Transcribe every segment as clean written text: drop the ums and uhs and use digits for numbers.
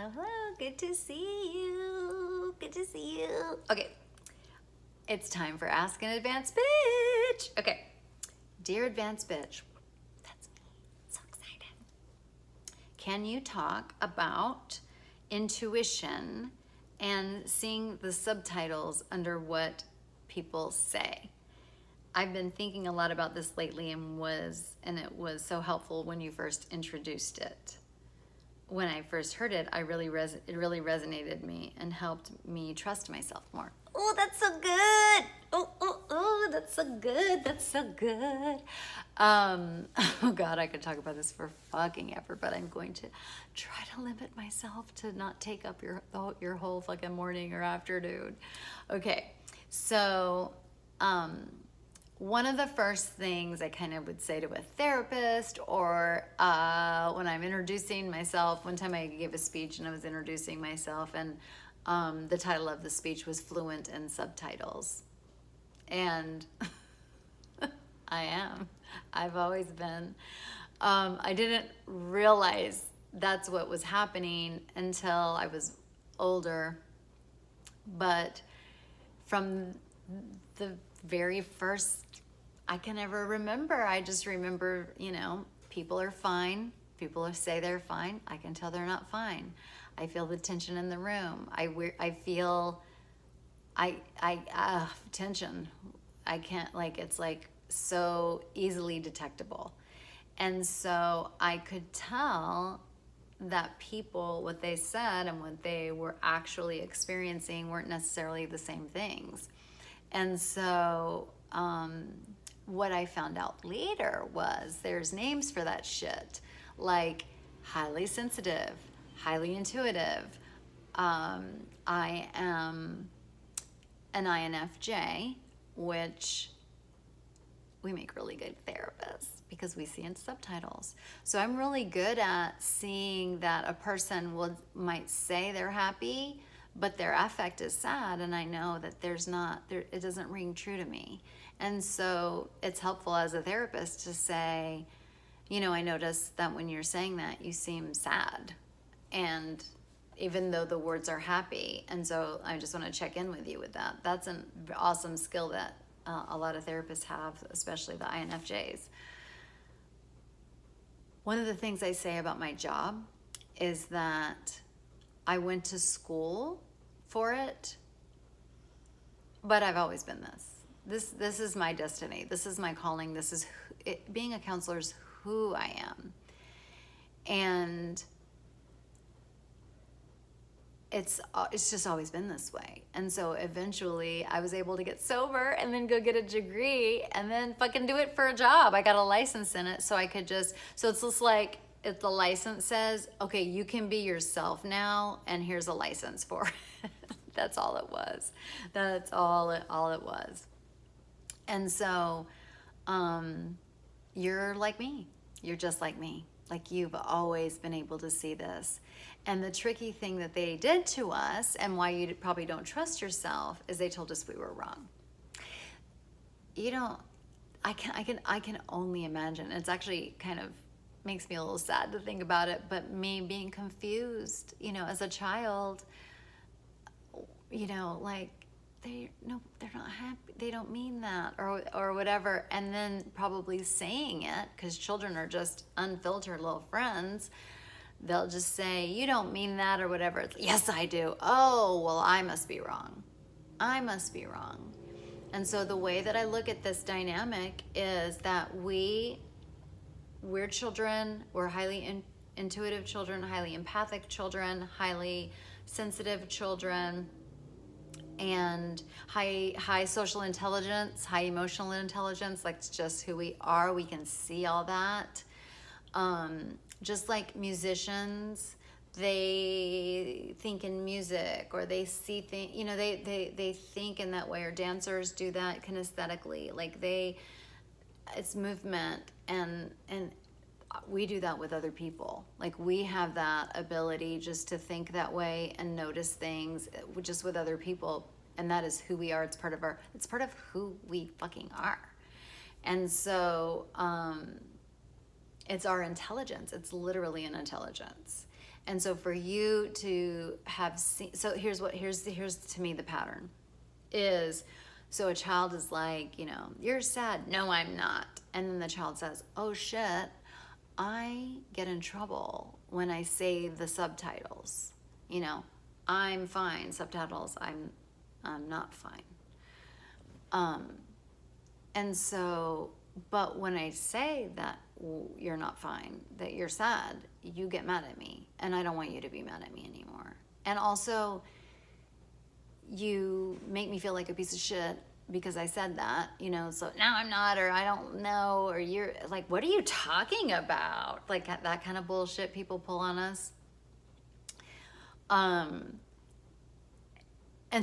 Hello, hello. Good to see you. Good to see you. Okay, it's time for Ask an Advanced Bitch. Okay, dear Advanced Bitch, that's me. So excited. Can you talk about intuition and seeing the subtitles under what people say? I've been thinking a lot about this lately and it was so helpful when you first introduced it. When I first heard it, it really resonated me and helped me trust myself more. Oh, that's so good. Oh, that's so good. That's so good. Oh God, I could talk about this for fucking ever, but I'm going to try to limit myself to not take up your whole fucking morning or afternoon. Okay, so one of the first things I kind of would say to a therapist or when I'm introducing myself, one time I gave a speech and I was introducing myself and the title of the speech was Fluent in Subtitles. And I am. I've always been. I didn't realize that's what was happening until I was older. But from the very first I can ever remember, I just remember, people are fine. People say they're fine. I can tell they're not fine. I feel the tension in the room. I feel tension. I can't, it's like so easily detectable. And so I could tell that people, what they said and what they were actually experiencing weren't necessarily the same things. And so what I found out later was there's names for that shit, like highly sensitive, highly intuitive. I am an INFJ, which we make really good therapists because we see in subtitles. So I'm really good at seeing that a person might say they're happy, but their affect is sad, and I know that it doesn't ring true to me. And so it's helpful as a therapist to say, I notice that when you're saying that, you seem sad. And even though the words are happy. And so I just want to check in with you with that. That's an awesome skill that a lot of therapists have, especially the INFJs. One of the things I say about my job is that I went to school for it, but I've always been this. This is my destiny. This is my calling. Being a counselor is who I am. And it's just always been this way. And so eventually I was able to get sober and then go get a degree and then fucking do it for a job. I got a license in it so I could so it's just like, if the license says, okay, you can be yourself now, and here's a license for it. That's all it was. That's all it was. And so you're like me. You're just like me. Like, you've always been able to see this. And the tricky thing that they did to us, and why you probably don't trust yourself, is they told us we were wrong. I can only imagine. It's actually kind of makes me a little sad to think about it, but me being confused, as a child, like they're not happy, they don't mean that, or whatever, and then probably saying it, because children are just unfiltered little friends. They'll just say, you don't mean that, or whatever. It's, yes, I do. Oh, well, I must be wrong. And so the way that I look at this dynamic is that we're children, we're highly intuitive children, highly empathic children, highly sensitive children, and high social intelligence, high emotional intelligence. Like, it's just who we are. We can see all that. Just like musicians, they think in music, or they see things, they think in that way, or dancers do that kinesthetically. Like, it's movement, and we do that with other people. Like, we have that ability just to think that way and notice things just with other people, and that is who we are. It's part of who we fucking are. And so it's our intelligence. It's literally an intelligence. And so for you to have seen, so here's to me the pattern is, so a child is like, you know, you're sad. No, I'm not. And then the child says, oh shit, I get in trouble when I say the subtitles. You know, I'm fine. Subtitles, I'm not fine. And so, but when I say that you're not fine, that you're sad, you get mad at me, and I don't want you to be mad at me anymore. And also, you make me feel like a piece of shit because I said that, you know, so now I'm not, or I don't know, or you're like, what are you talking about? Like that kind of bullshit people pull on us. And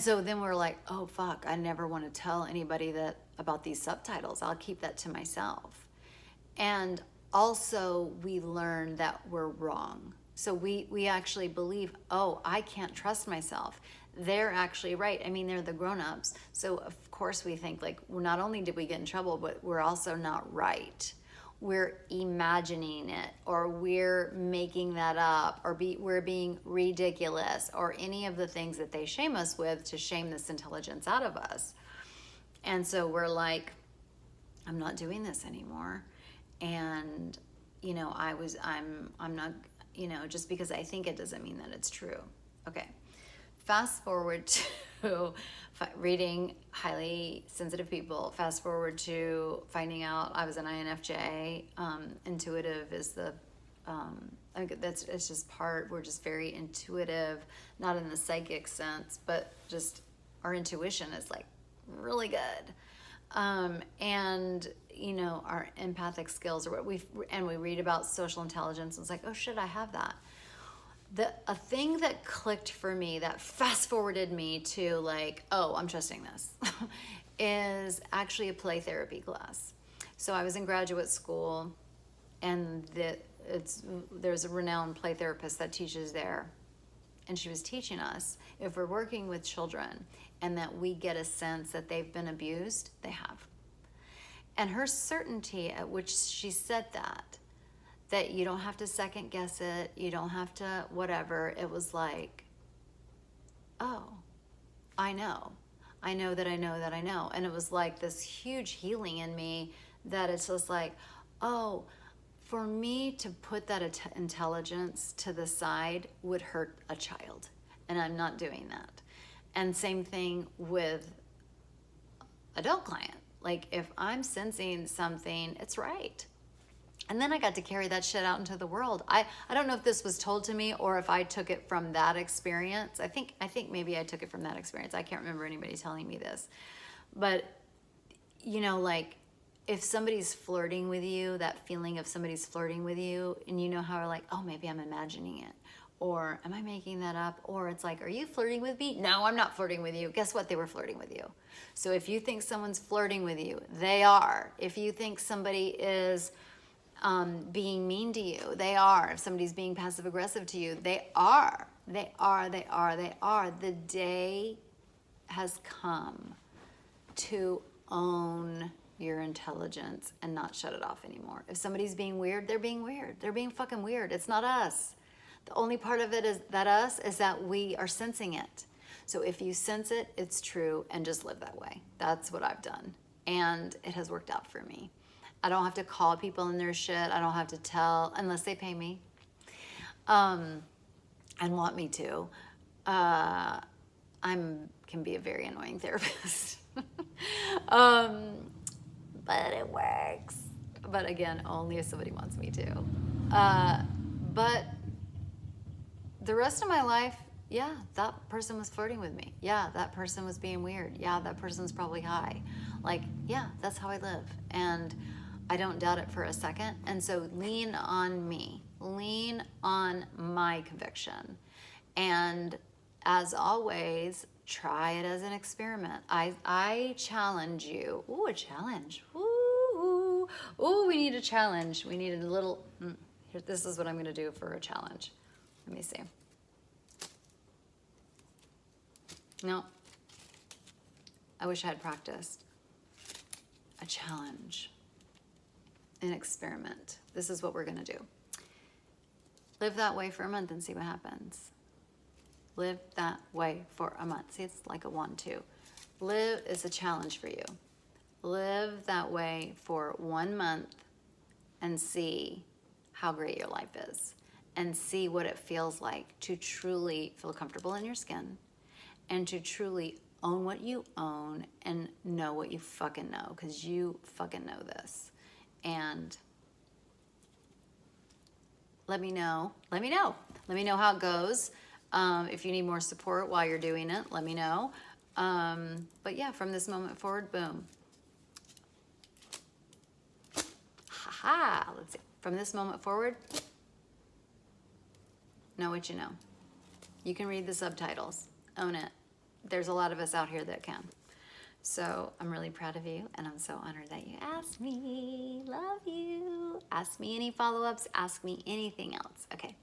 so then we're like, oh fuck, I never want to tell anybody that about these subtitles. I'll keep that to myself. And also we learn that we're wrong. So we actually believe, oh, I can't trust myself. They're actually right. I mean, they're the grown-ups. So of course we think like, well, not only did we get in trouble, but we're also not right. We're imagining it, or we're making that up, or we're being ridiculous, or any of the things that they shame us with to shame this intelligence out of us. And so we're like, I'm not doing this anymore. And, you know, I'm not, you know, just because I think it doesn't mean that it's true. Okay. Fast forward to reading Highly Sensitive People. Fast forward to finding out I was an INFJ. Intuitive is the, it's just we're just very intuitive, not in the psychic sense, but just our intuition is like really good. And, you know, our empathic skills, or what we read about social intelligence, and it's like, oh shit, I have that. A thing that clicked for me, that fast forwarded me to like, oh, I'm trusting this, is actually a play therapy class. So I was in graduate school, and there's a renowned play therapist that teaches there. And she was teaching us, if we're working with children and that we get a sense that they've been abused, they have. And her certainty at which she said that you don't have to second guess it, you don't have to whatever, it was like, oh, I know that I know that I know. And it was like this huge healing in me, that it's just like, oh, for me to put that intelligence to the side would hurt a child, and I'm not doing that. And same thing with adult client. Like if I'm sensing something, it's right. And then I got to carry that shit out into the world. I don't know if this was told to me or if I took it from that experience. I think maybe I took it from that experience. I can't remember anybody telling me this. But, you know, like if somebody's flirting with you, that feeling of somebody's flirting with you, and you know how we're like, oh, maybe I'm imagining it. Or am I making that up? Or it's like, are you flirting with me? No, I'm not flirting with you. Guess what? They were flirting with you. So if you think someone's flirting with you, they are. If you think somebody is being mean to you, they are. If somebody's being passive aggressive to you, they are. They are. The day has come to own your intelligence and not shut it off anymore. If somebody's being weird, they're being weird. They're being fucking weird. It's not us. The only part of it is that we are sensing it. So if you sense it, it's true, and just live that way. That's what I've done. And it has worked out for me. I don't have to call people in their shit. I don't have to tell, unless they pay me and want me to. Can be a very annoying therapist. But it works. But again, only if somebody wants me to. But the rest of my life, yeah, that person was flirting with me. Yeah, that person was being weird. Yeah, that person's probably high. Like, yeah, that's how I live. And I don't doubt it for a second. And so lean on me. Lean on my conviction. And as always, try it as an experiment. I challenge you. Ooh, a challenge. Ooh, we need a challenge. We need a little, here, this is what I'm gonna do for a challenge. Let me see. No, I wish I had practiced. A challenge, an experiment. This is what we're gonna do. Live that way for a month and see what happens. Live that way for a month. See, it's like a 1-2. Live is a challenge for you. Live that way for 1 month and see how great your life is. And see what it feels like to truly feel comfortable in your skin and to truly own what you own and know what you fucking know, because you fucking know this. And let me know. Let me know. Let me know how it goes. If you need more support while you're doing it, let me know. But yeah, from this moment forward, boom. Ha-ha. Let's see. From this moment forward, know what you know. You can read the subtitles. Own it. There's a lot of us out here that can. So I'm really proud of you, and I'm so honored that you asked me. Love you. Ask me any follow-ups. Ask me anything else. Okay.